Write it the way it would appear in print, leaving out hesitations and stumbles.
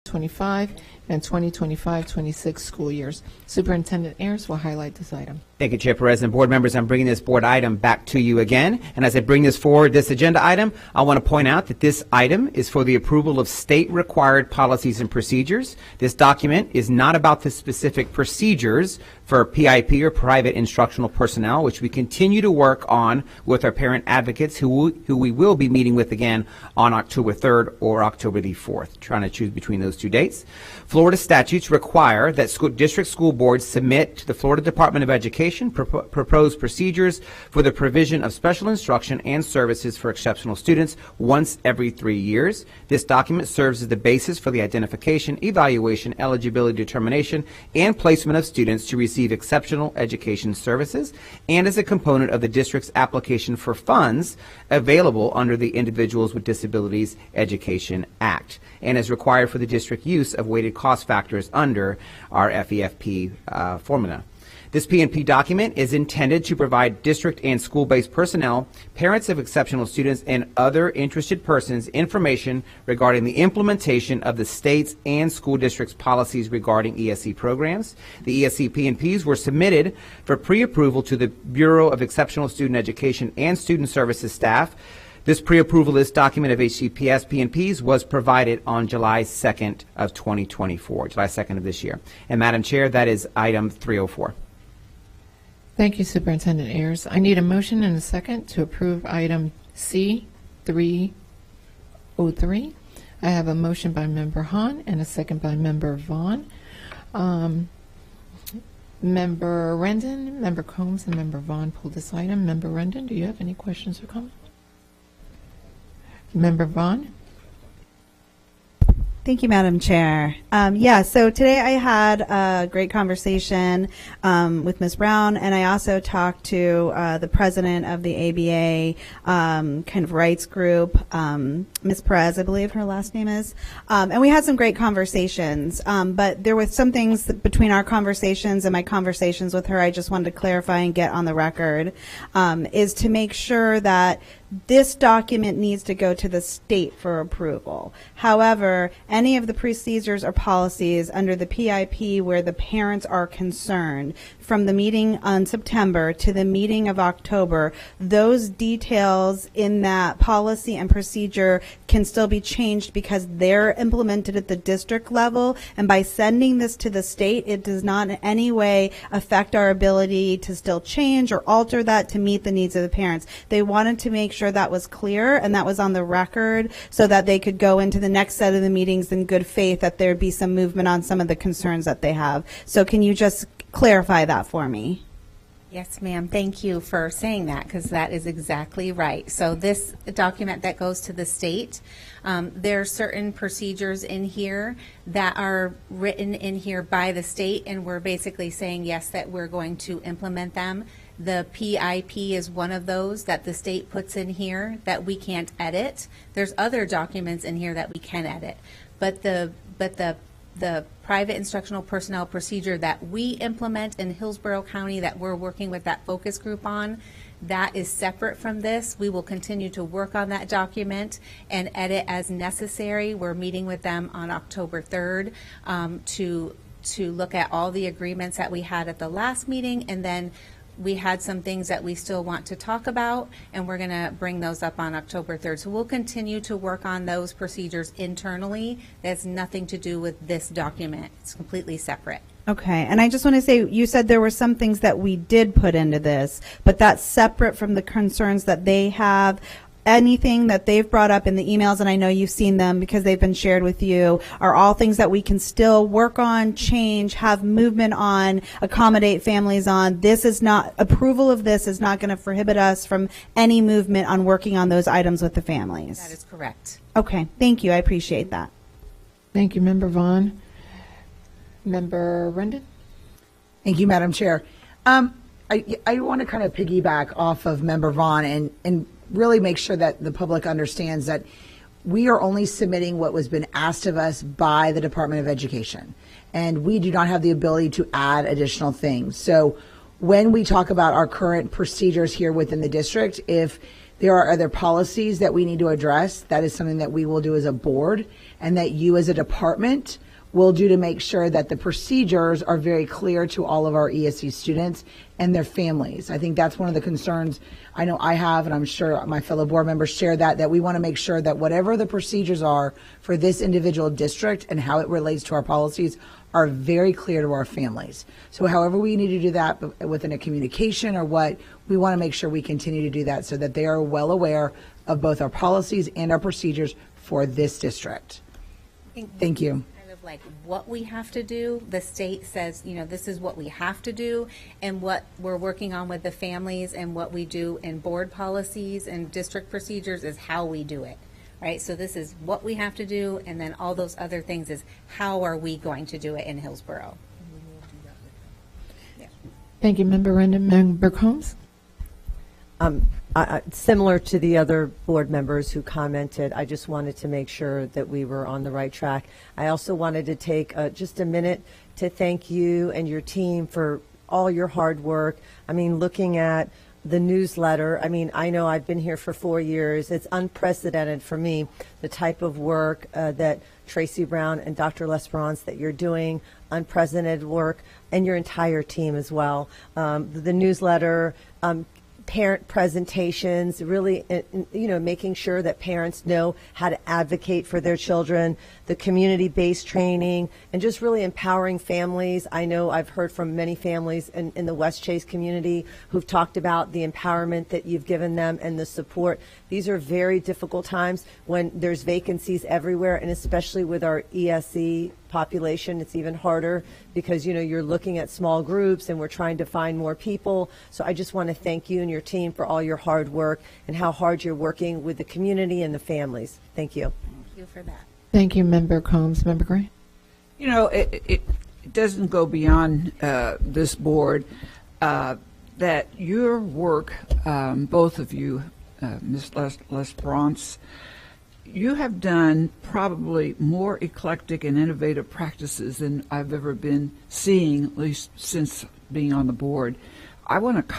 25 and 2025-26 school years. Superintendent Ayers will highlight this item. Thank you, Chair Perez and board members. I'm bringing this board item back to you again. And as I bring this forward, this agenda item, I want to point out that this item is for the approval of state-required policies and procedures. This document is not about the specific procedures for PIP or private instructional personnel, which we continue to work on with our parent advocates who we will be meeting with again on October 3rd or October the 4th, trying to choose between those 2 dates. Florida statutes require that district school boards submit to the Florida Department of Education proposed procedures for the provision of special instruction and services for exceptional students once every 3 years. This document serves as the basis for the identification, evaluation, eligibility determination, and placement of students to receive exceptional education services, and as a component of the district's application for funds available under the Individuals with Disabilities Education Act, and is required for the district use of weighted cost factors under our FEFP formula. This P&P document is intended to provide district and school-based personnel, parents of exceptional students, and other interested persons information regarding the implementation of the state's and school districts' policies regarding ESE programs. The ESE P&Ps were submitted for pre-approval to the Bureau of Exceptional Student Education and Student Services staff. This pre-approval list document of Hcps P&Ps was provided on July 2nd of 2024, July 2nd of this year. And Madam Chair, that is item 304. Thank you, Superintendent Ayers. I need a motion and a second to approve item C303. I have a motion by Member Hahn and a second by Member Vaughn. Member Rendon, Member Combs, and Member Vaughn pulled this item. Member Rendon, do you have any questions or comments? Member Vaughn? Thank you, Madam Chair. So today I had a great conversation with Ms. Brown, and I also talked to the president of the ABA kind of rights group, Ms. Perez, I believe her last name is, and we had some great conversations, but there were some things that between our conversations and my conversations with her I just wanted to clarify and get on the record, is to make sure that this document needs to go to the state for approval. However, any of the procedures or policies under the PIP where the parents are concerned, from the meeting on September to the meeting of October, those details in that policy and procedure can still be changed because they're implemented at the district level. And by sending this to the state, it does not in any way affect our ability to still change or alter that to meet the needs of the parents. They wanted to make sure that was clear and that was on the record so that they could go into the next set of the meetings in good faith that there'd be some movement on some of the concerns that they have. So can you just clarify that for me? Yes, ma'am. Thank you for saying that, because that is exactly right. So this document that goes to the state, there are certain procedures in here that are written in here by the state, and we're basically saying, yes, that we're going to implement them. The PIP is one of those that the state puts in here that we can't edit. There's other documents in here that we can edit, but the private instructional personnel procedure that we implement in Hillsborough County that we're working with that focus group on, that is separate from this. We will continue to work on that document and edit as necessary. We're meeting with them on October 3rd to look at all the agreements that we had at the last meeting, and then we had some things that we still want to talk about, and we're going to bring those up on October 3rd. So we'll continue to work on those procedures internally. That's nothing to do with this document. It's completely separate. Okay, and I just want to say, you said there were some things that we did put into this, but that's separate from the concerns that they have. Anything that they've brought up in the emails, and I know you've seen them because they've been shared with you, are all things that we can still work on, change, have movement on, accommodate families on. This is not, approval of this is not going to prohibit us from any movement on working on those items with the families. That is correct. Okay, thank you. I appreciate that. Thank you, Member Vaughn. Member Rendon? Thank you, Madam Chair. I want to kind of piggyback off of Member Vaughn and really make sure that the public understands that we are only submitting what was been asked of us by the Department of Education, and we do not have the ability to add additional things. So when we talk about our current procedures here within the district, if there are other policies that we need to address, that is something that we will do as a board, and that you as a department will do to make sure that the procedures are very clear to all of our ESC students and their families. I think that's one of the concerns I know I have, and I'm sure my fellow board members share that we want to make sure that whatever the procedures are for this individual district and how it relates to our policies are very clear to our families. So however we need to do that within a communication or what, we want to make sure we continue to do that so that they are well aware of both our policies and our procedures for this district. Thank you. Kind of like what we have to do. The state says, this is what we have to do, and what we're working on with the families and what we do in board policies and district procedures is how we do it. Right, so this is what we have to do, and then all those other things is how are we going to do it in Hillsborough? Thank you, Member Rendon. Member Combs? Similar to the other board members who commented, I just wanted to make sure that we were on the right track. I also wanted to take just a minute to thank you and your team for all your hard work. I mean, looking at the newsletter, I know I've been here for 4 years. It's unprecedented for me, the type of work that Tracy Brown and Dr. L'Esperance that you're doing, unprecedented work, and your entire team as well. The newsletter, parent presentations, really, making sure that parents know how to advocate for their children, the community-based training, and just really empowering families. I know I've heard from many families in the West Chase community who've talked about the empowerment that you've given them and the support. These are very difficult times when there's vacancies everywhere, and especially with our ESC population, it's even harder because, you're looking at small groups and we're trying to find more people. So I just want to thank you and your team for all your hard work and how hard you're working with the community and the families. Thank you. Thank you for that. Thank you, Member Combs. Member Gray? It doesn't go beyond this board that your work, both of you, Ms. L'Esperance, you have done probably more eclectic and innovative practices than I've ever been seeing, at least since being on the board. I want to